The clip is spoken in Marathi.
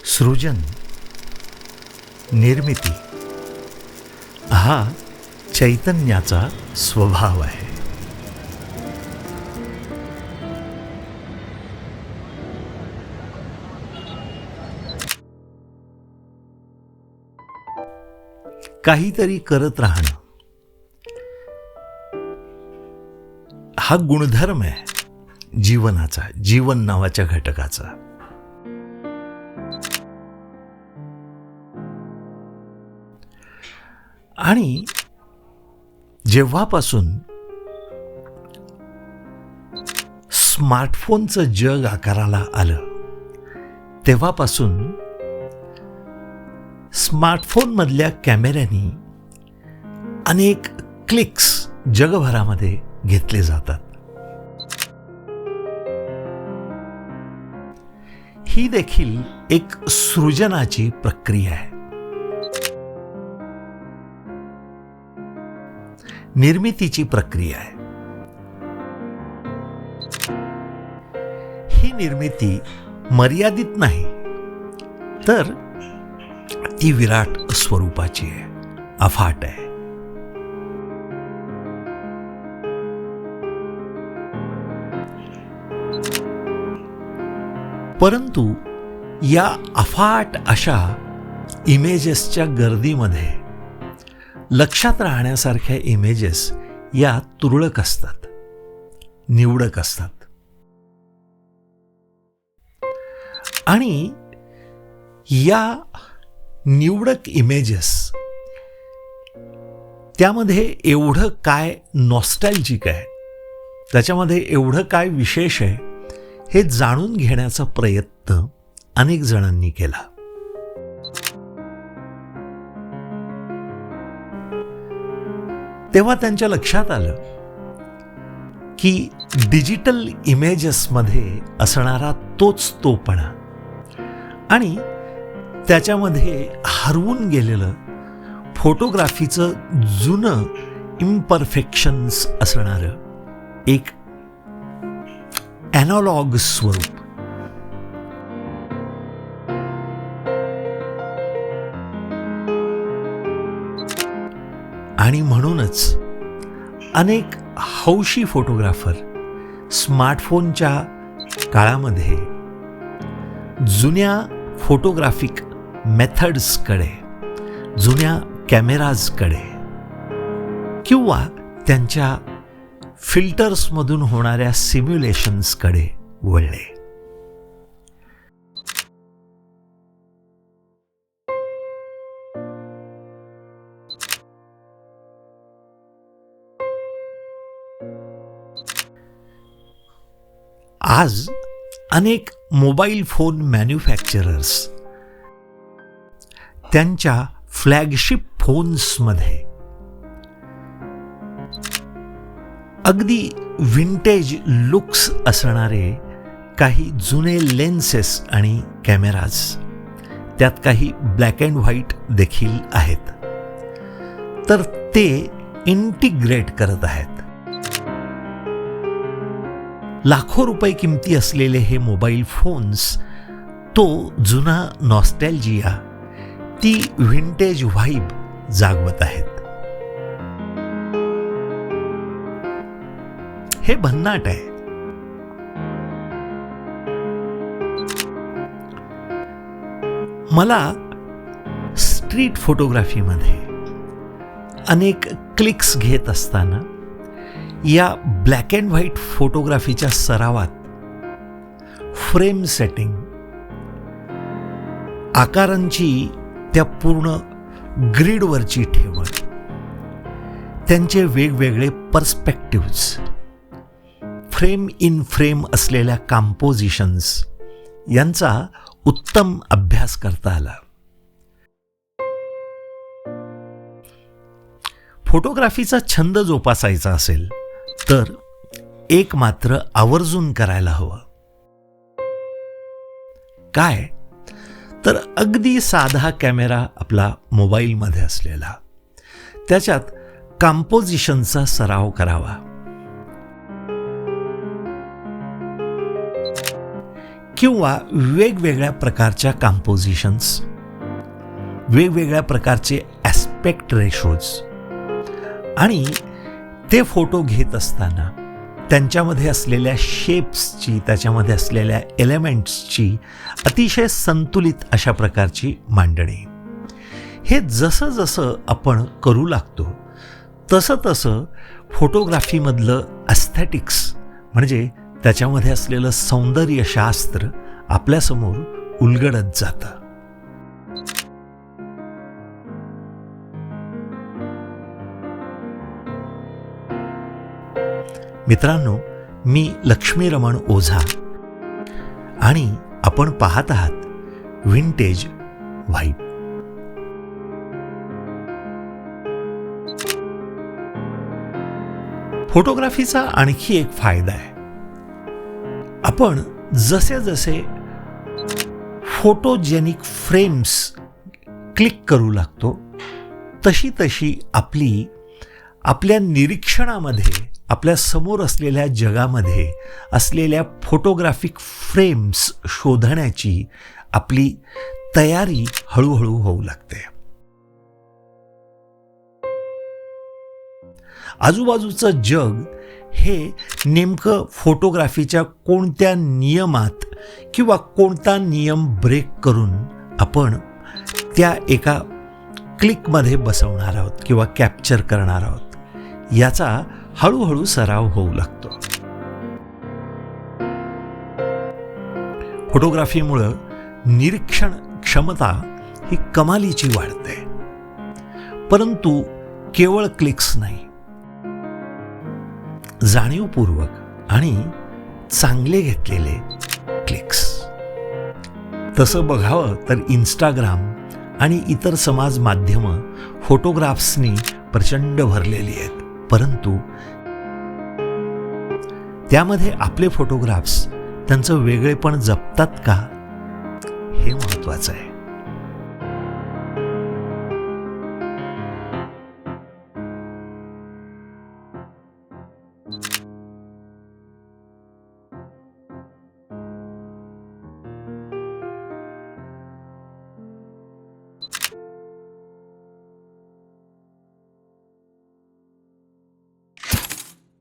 सृजन, निर्मिती हा चैतन्याचा स्वभाव आहे. काहीतरी करत राहणं हा गुणधर्म आहे जीवनाचा, जीवन नावाच्या घटकाचा. आणि जेव्हापासून स्मार्टफोनचं जग आकाराला आलं तेव्हापासून स्मार्टफोनमधल्या कॅमेऱ्यांनी अनेक क्लिक्स जगभरामध्ये घेतले जातात. ही देखील एक सृजनाची प्रक्रिया आहे. निर्मितीची प्रक्रिया आहे. ही निर्मिती मर्यादित नाही तर ती विराट स्वरूपाची आहे, अफाट आहे. परंतु या अफाट अशा इमेजेसच्या गर्दीमध्ये लक्षात राहण्यासारख्या इमेजेस या तुरळक असतात, निवडक असतात. आणि या निवडक इमेजेस त्यामध्ये एवढं काय नॉस्टॅल्जिक आहे, त्याच्यामध्ये एवढं काय विशेष आहे हे जाणून घेण्याचा प्रयत्न अनेक जणांनी केला. तेव्हा त्यांच्या लक्षात आलं की डिजिटल इमेजेसमध्ये असणारा तोच तोपणा आणि त्याच्यामध्ये हरवून गेलेलं फोटोग्राफीचं जुनं इम्परफेक्शन्स असणारं एक ॲनालॉग स्वरूप. आणि म्हणूनच अनेक हौशी फोटोग्राफर स्मार्टफोनच्या काळामध्ये जुन्या फोटोग्राफिक मेथड्सकडे, जुन्या कॅमेराजकडे किंवा त्यांच्या फिल्टर्समधून होणाऱ्या सिम्युलेशन्सकडे वळले. आज अनेक मोबाईल फोन मॅन्युफॅक्चरर्स त्यांच्या फ्लॅगशिप फोन्समध्ये अगदी विंटेज लुक्स असणारे काही जुने लेन्सेस आणि कॅमेराज, त्यात काही ब्लॅक अँड व्हाईट देखील आहेत, तर ते इंटिग्रेट करत आहेत. लाखो रुपये किमती असलेले हे मोबाईल फोन्स तो जुना नॉस्टॅल्जिया, ती व्हिंटेज व्हाईब जागवत आहेत. हे भन्नाट आहे. मला स्ट्रीट फोटोग्राफीमध्ये अनेक क्लिक्स घेत असताना या ब्लॅक अँड व्हाईट फोटोग्राफीच्या सरावात फ्रेम सेटिंग, आकारांची त्या पूर्ण ग्रीडवरची ठेवण, त्यांचे वेगवेगळे पर्स्पेक्टिव्हज, फ्रेम इन फ्रेम असलेल्या कंपोजिशन्स यांचा उत्तम अभ्यास करता आला. फोटोग्राफीचा छंद जोपासायचा असेल तर एक मात्र आवर्जून करायला हवं. काय तर अगदी साधा कॅमेरा आपला मोबाईलमध्ये असलेला, त्याच्यात कंपोजिशनचा सराव करावा. किंवा वेगवेगळ्या प्रकारच्या कंपोजिशन्स, वेगवेगळ्या प्रकारचे ॲस्पेक्ट रेशोज, आणि ते फोटो घेत असताना त्यांच्यामध्ये असलेल्या शेप्सची, त्याच्यामध्ये असलेल्या एलिमेंट्सची अतिशय संतुलित अशा प्रकारची मांडणी. हे जसं जसं आपण करू लागतो तसं तसं फोटोग्राफीमधलं ॲस्थेटिक्स म्हणजे त्याच्यामध्ये असलेलं सौंदर्यशास्त्र आपल्यासमोर उलगडत जातं. मित्रांनो, मी लक्ष्मीरमण ओझा आणि आपण पाहत आहात विंटेज व्हाईब. फोटोग्राफीचा आणखी एक फायदा आहे. आपण जसे जसे फोटोजेनिक फ्रेम्स क्लिक करू लागतो तशी तशी आपल्या निरीक्षणामध्ये, आपल्या समोर असलेल्या जगामध्ये असलेल्या फोटोग्राफिक फ्रेम्स शोधण्याची आपली तयारी हळूहळू होऊ लागते. आजूबाजूचं जग हे नेमकं फोटोग्राफीच्या कोणत्या नियमात किंवा कोणता नियम ब्रेक करून आपण त्या एका क्लिकमध्ये बसवणार आहोत किंवा कॅप्चर करणार आहोत, याचा हळूहळू सराव होऊ लागतो. फोटोग्राफीमुळं निरीक्षण क्षमता ही कमालीची वाढते, परंतु केवळ क्लिक्स नाही, जाणीवपूर्वक आणि चांगले घेतलेले क्लिक्स. तसं बघावं तर इंस्टाग्राम आणि इतर समाज माध्यमं फोटोग्राफ्सनी प्रचंड भरलेली आहेत, परंतु त्यामध्ये आपले फोटोग्राफ्स त्यांचं वेगळेपण जपतात का, हे महत्त्वाचं आहे.